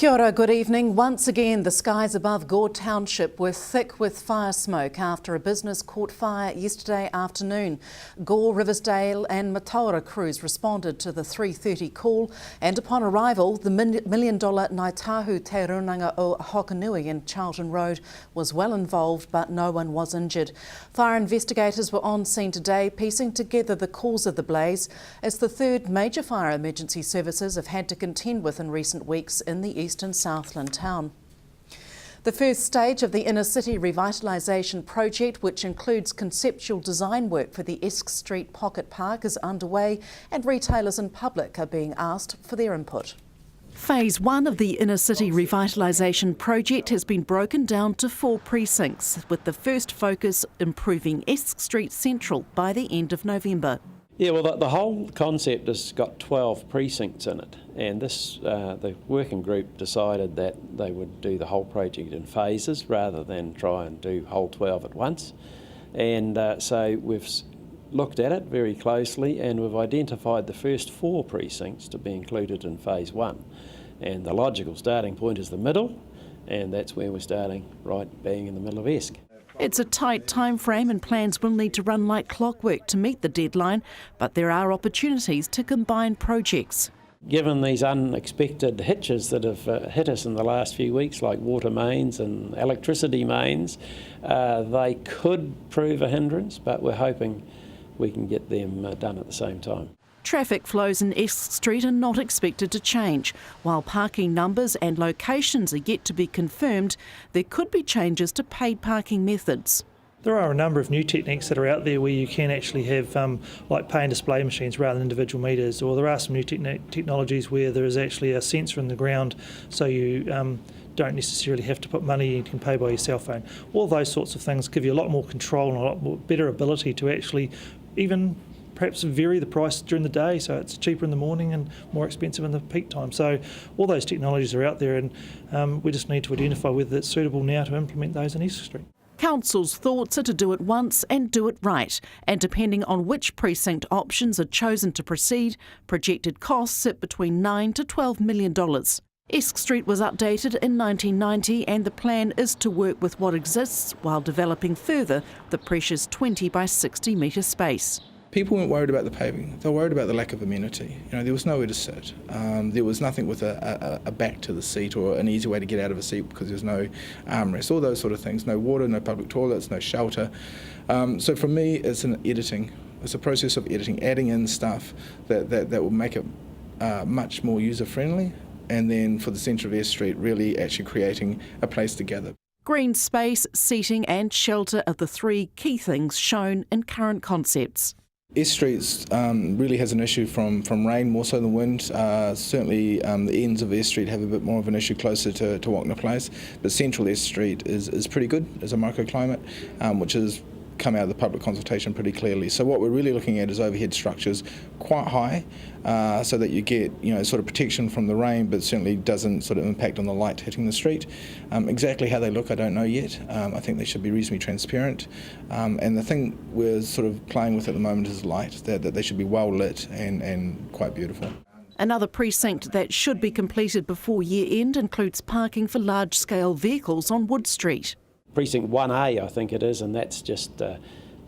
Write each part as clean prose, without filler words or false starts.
Kia ora, good evening. Once again, the skies above Gore Township were thick with fire smoke after a business caught fire yesterday afternoon. Gore, Riversdale and Mataura crews responded to the 3:30 call, and upon arrival, the $1 million Ngāi Tahu Te Runanga o Hokanui in Charlton Road was well involved, but no one was injured. Fire investigators were on scene today, piecing together the cause of the blaze. It's the third major fire emergency services have had to contend with in recent weeks in the eastern Southland town. The first stage of the inner city revitalisation project, which includes conceptual design work for the Esk Street Pocket Park, is underway, and retailers and public are being asked for their input. Phase 1 of the inner city revitalisation project has been broken down to 4 precincts, with the first focus improving Esk Street Central by the end of November. Yeah, well, the whole concept has got 12 precincts in it, and the working group decided that they would do the whole project in phases rather than try and do whole 12 at once. And so we've looked at it very closely, and we've identified the first 4 precincts to be included in phase 1. And the logical starting point is the middle, and that's where we're starting, right bang in the middle of Esk. It's a tight time frame and plans will need to run like clockwork to meet the deadline, but there are opportunities to combine projects. Given these unexpected hitches that have hit us in the last few weeks, like water mains and electricity mains, they could prove a hindrance, but we're hoping we can get them done at the same time. Traffic flows in Esk Street are not expected to change. While parking numbers and locations are yet to be confirmed, there could be changes to paid parking methods. There are a number of new techniques that are out there where you can actually have like pay and display machines rather than individual meters, or there are some new technologies where there is actually a sensor in the ground, so you don't necessarily have to put money, you can pay by your cell phone. All those sorts of things give you a lot more control and a lot more better ability to actually even perhaps vary the price during the day, so it's cheaper in the morning and more expensive in the peak time. So all those technologies are out there, and we just need to identify whether it's suitable now to implement those in Esk Street. Council's thoughts are to do it once and do it right, and depending on which precinct options are chosen to proceed, projected costs sit between $9 to $12 million. Esk Street was updated in 1990, and the plan is to work with what exists while developing further the precious 20 by 60 metre space. People weren't worried about the paving, they were worried about the lack of amenity. There was nowhere to sit. There was nothing with a back to the seat or an easy way to get out of a seat because there's no armrest, all those sort of things. No water, no public toilets, no shelter. So for me, it's a process of editing, adding in stuff that will make it much more user-friendly, and then for the centre of Esk Street, really actually creating a place to gather. Green space, seating and shelter are the 3 key things shown in current concepts. Esk Street really has an issue from rain more so than wind. Certainly the ends of Esk Street have a bit more of an issue closer to Wagner Place, but central Esk Street is pretty good as a microclimate, which has come out of the public consultation pretty clearly. So what we're really looking at is overhead structures quite high, so that you get sort of protection from the rain, but certainly doesn't sort of impact on the light hitting the street. Exactly how they look, I don't know yet. I think they should be reasonably transparent. And the thing we're sort of playing with at the moment is light, that they should be well lit and quite beautiful. Another precinct that should be completed before year end includes parking for large-scale vehicles on Wood Street. Precinct 1A, I think it is, and that's just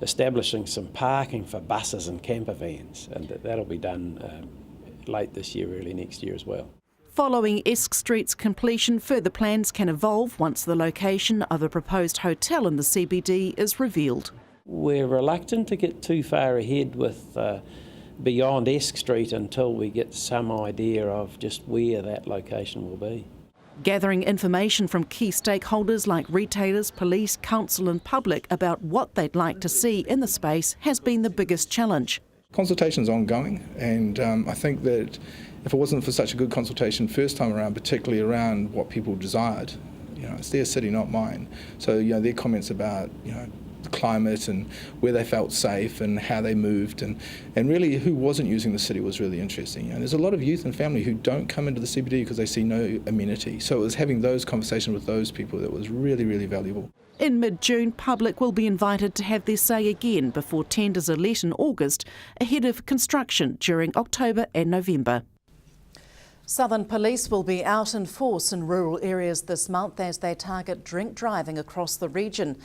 establishing some parking for buses and camper vans, and that'll be done late this year, early next year as well. Following Esk Street's completion, further plans can evolve once the location of a proposed hotel in the CBD is revealed. We're reluctant to get too far ahead with beyond Esk Street until we get some idea of just where that location will be. Gathering information from key stakeholders like retailers, police, council and public about what they'd like to see in the space has been the biggest challenge. Consultation's ongoing, and I think that if it wasn't for such a good consultation first time around, particularly around what people desired, it's their city, not mine. So their comments about the climate and where they felt safe and how they moved and really who wasn't using the city was really interesting. There's a lot of youth and family who don't come into the CBD because they see no amenity. So it was having those conversations with those people that was really, really valuable. In mid-June, public will be invited to have their say again before tenders are let in August, ahead of construction during October and November. Southern Police will be out in force in rural areas this month as they target drink driving across the region.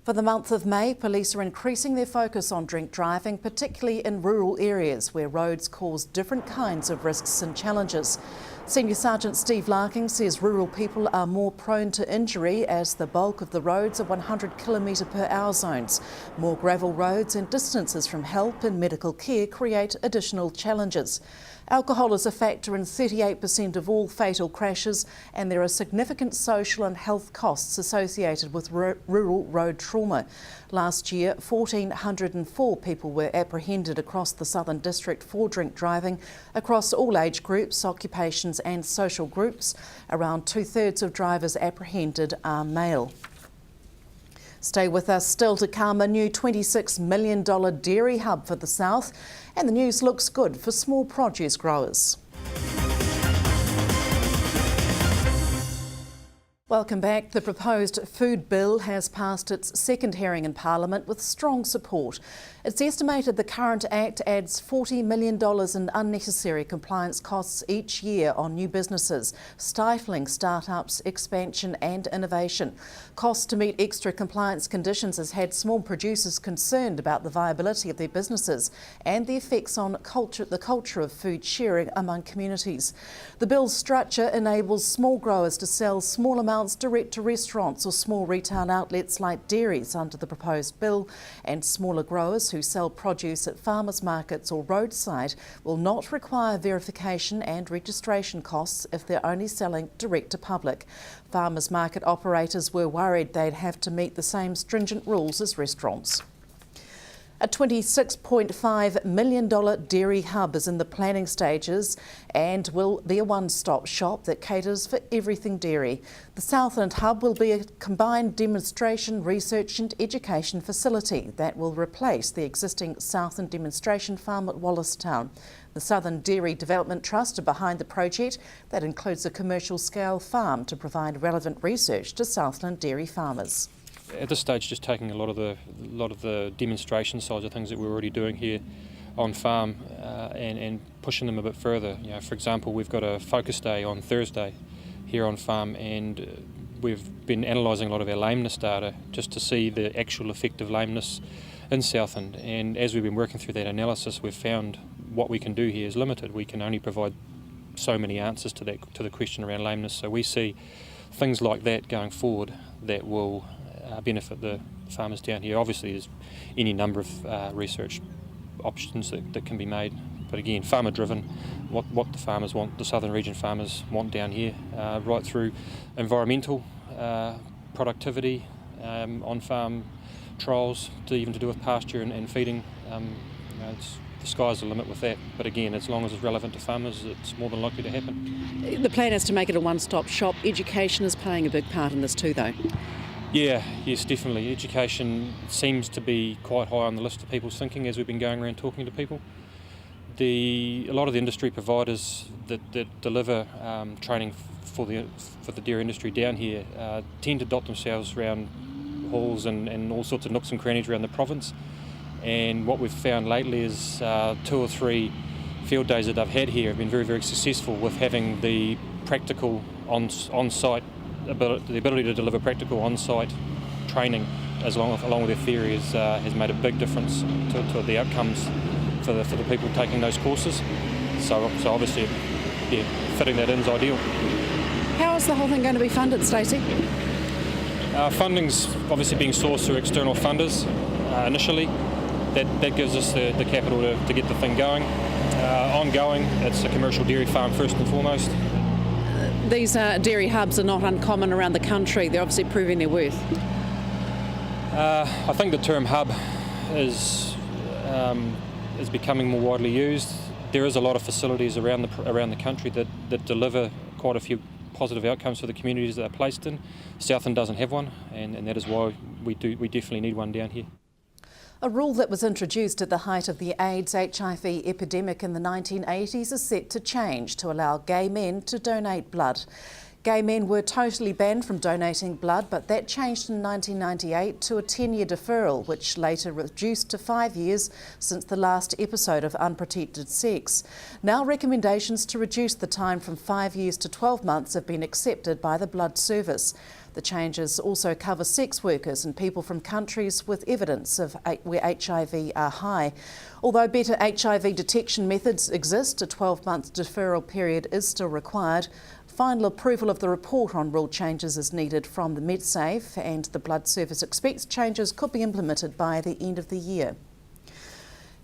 For the month of May, police are increasing their focus on drink driving, particularly in rural areas where roads cause different kinds of risks and challenges. Senior Sergeant Steve Larking says rural people are more prone to injury as the bulk of the roads are 100 km/h zones. More gravel roads and distances from help and medical care create additional challenges. Alcohol is a factor in 38% of all fatal crashes, and there are significant social and health costs associated with rural road trauma. Last year, 1,404 people were apprehended across the Southern District for drink driving, across all age groups, occupations and social groups. Around 2/3 of drivers apprehended are male. Stay with us. Still to come, a new $26 million dairy hub for the South, and the news looks good for small produce growers. Welcome back. The proposed food bill has passed its second hearing in Parliament with strong support. It's estimated the current Act adds $40 million in unnecessary compliance costs each year on new businesses, stifling startups, expansion and innovation. Costs to meet extra compliance conditions has had small producers concerned about the viability of their businesses and the effects on the culture of food sharing among communities. The bill's structure enables small growers to sell small amounts direct to restaurants or small retail outlets like dairies under the proposed bill, and smaller growers who sell produce at farmers markets or roadside will not require verification and registration costs if they're only selling direct to public. Farmers market operators were worried they'd have to meet the same stringent rules as restaurants. A $26.5 million dairy hub is in the planning stages and will be a one-stop shop that caters for everything dairy. The Southland hub will be a combined demonstration, research and education facility that will replace the existing Southland demonstration farm at Wallistown. The Southern Dairy Development Trust are behind the project that includes a commercial-scale farm to provide relevant research to Southland dairy farmers. At this stage, just taking a lot of the demonstration sides of things that we're already doing here on farm and pushing them a bit further. You know, for example, we've got a focus day on Thursday here on farm, and we've been analysing a lot of our lameness data just to see the actual effect of lameness in Southland. And as we've been working through that analysis, we've found what we can do here is limited. We can only provide so many answers to the question around lameness. So we see things like that going forward that will benefit the farmers down here. Obviously there's any number of research options that can be made, but again, farmer driven, what the farmers want, the southern region farmers want down here, right through environmental productivity, on farm trials, to even to do with pasture and feeding. The sky's the limit with that, but again, as long as it's relevant to farmers, it's more than likely to happen. The plan is to make it a one-stop shop. Education is playing a big part in this too, though. Yes, definitely. Education seems to be quite high on the list of people's thinking as we've been going around talking to people. A lot of the industry providers that deliver training for the dairy industry down here tend to dot themselves around halls and all sorts of nooks and crannies around the province. And what we've found lately is 2 or 3 field days that they've had here have been very, very successful with having the practical on-site the ability to deliver practical on-site training along with their theory has made a big difference to the outcomes for the people taking those courses. So obviously, fitting that in is ideal. How is the whole thing going to be funded, Stacey? Funding's obviously being sourced through external funders initially. That gives us the capital to get the thing going. Ongoing, it's a commercial dairy farm first and foremost. These dairy hubs are not uncommon around the country. They're obviously proving their worth. I think the term hub is becoming more widely used. There is a lot of facilities around the country that deliver quite a few positive outcomes for the communities that they're placed in. Southland doesn't have one, and that is why we definitely need one down here. A rule that was introduced at the height of the AIDS-HIV epidemic in the 1980s is set to change to allow gay men to donate blood. Gay men were totally banned from donating blood, but that changed in 1998 to a 10-year deferral, which later reduced to 5 years since the last episode of unprotected sex. Now recommendations to reduce the time from 5 years to 12 months have been accepted by the Blood Service. The changes also cover sex workers and people from countries with evidence of where HIV are high. Although better HIV detection methods exist, a 12-month deferral period is still required. Final approval of the report on rule changes is needed from the MedSafe, and the Blood Service expects changes could be implemented by the end of the year.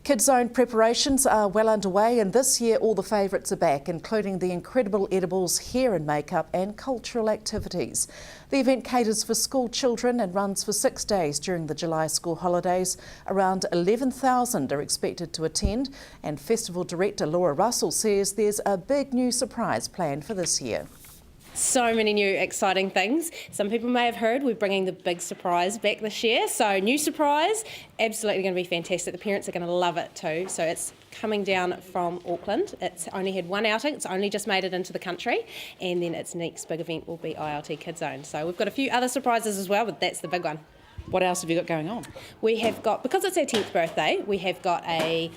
Kids Zone preparations are well underway, and this year all the favourites are back, including the incredible edibles, hair and makeup and cultural activities. The event caters for school children and runs for 6 days during the July school holidays. Around 11,000 are expected to attend, and Festival Director Laura Russell says there's a big new surprise planned for this year. So many new exciting things. Some people may have heard we're bringing the big surprise back this year. So new surprise, absolutely going to be fantastic. The parents are going to love it too. So it's coming down from Auckland. It's only had one outing. It's only just made it into the country. And then its next big event will be ILT Kids Zone. So we've got a few other surprises as well, but that's the big one. What else have you got going on? We have got, because it's our 10th birthday, we have got a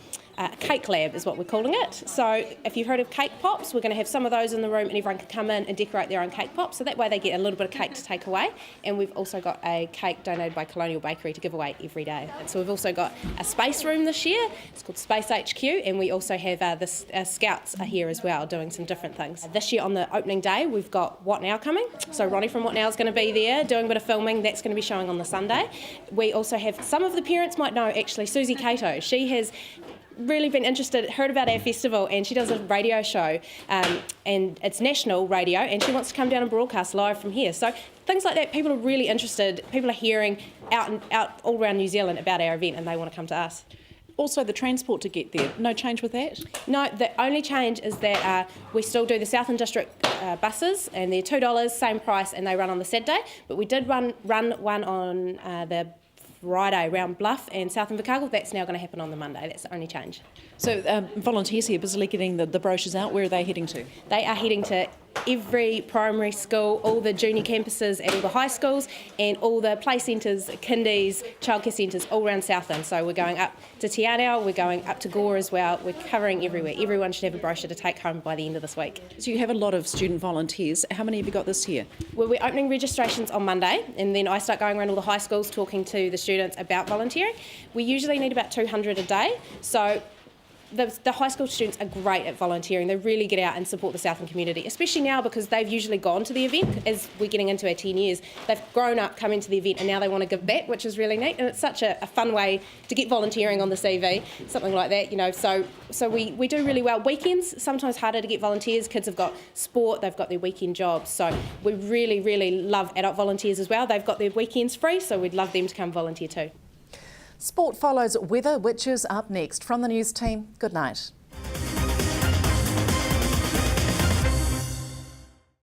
cake lab is what we're calling it. So if you've heard of cake pops, we're going to have some of those in the room and everyone can come in and decorate their own cake pops. So that way they get a little bit of cake to take away. And we've also got a cake donated by Colonial Bakery to give away every day. And so we've also got a space room this year. It's called Space HQ. And we also have the Scouts are here as well doing some different things. This year on the opening day, we've got What Now coming. So Ronnie from What Now is going to be there doing a bit of filming. That's going to be showing on the Sunday. We also have, some of the parents might know actually, Susie Cato. She has really been interested, heard about our festival, and she does a radio show, and it's national radio, and she wants to come down and broadcast live from here. So things like that, people are really interested. People are hearing out all around New Zealand about our event, and they want to come to us. Also the transport to get there, no change with that? No, the only change is that we still do the Southland District buses, and they're $2, same price, and they run on the Saturday. But we did run one on the Friday around Bluff and South Invercargill. That's now going to happen on the Monday. That's the only change. So volunteers here busily getting the brochures out. Where are they heading to? They are heading to every primary school, all the junior campuses at all the high schools, and all the play centres, kindies, childcare centres all around Southland. So we're going up to Te Anau, we're going up to Gore as well. We're covering everywhere. Everyone should have a brochure to take home by the end of this week. So you have a lot of student volunteers. How many have you got this year? Well, we're opening registrations on Monday, and then I start going around all the high schools talking to the students about volunteering. We usually need about 200 a day. So the high school students are great at volunteering. They really get out and support the Southland community, especially now because they've usually gone to the event as we're getting into our 10 years. They've grown up coming to the event and now they want to give back, which is really neat. And it's such a fun way to get volunteering on the CV, something like that, you know. So we do really well. Weekends, sometimes harder to get volunteers. Kids have got sport, they've got their weekend jobs. So we really, really love adult volunteers as well. They've got their weekends free, so we'd love them to come volunteer too. Sport follows weather, which is up next. From the news team, good night.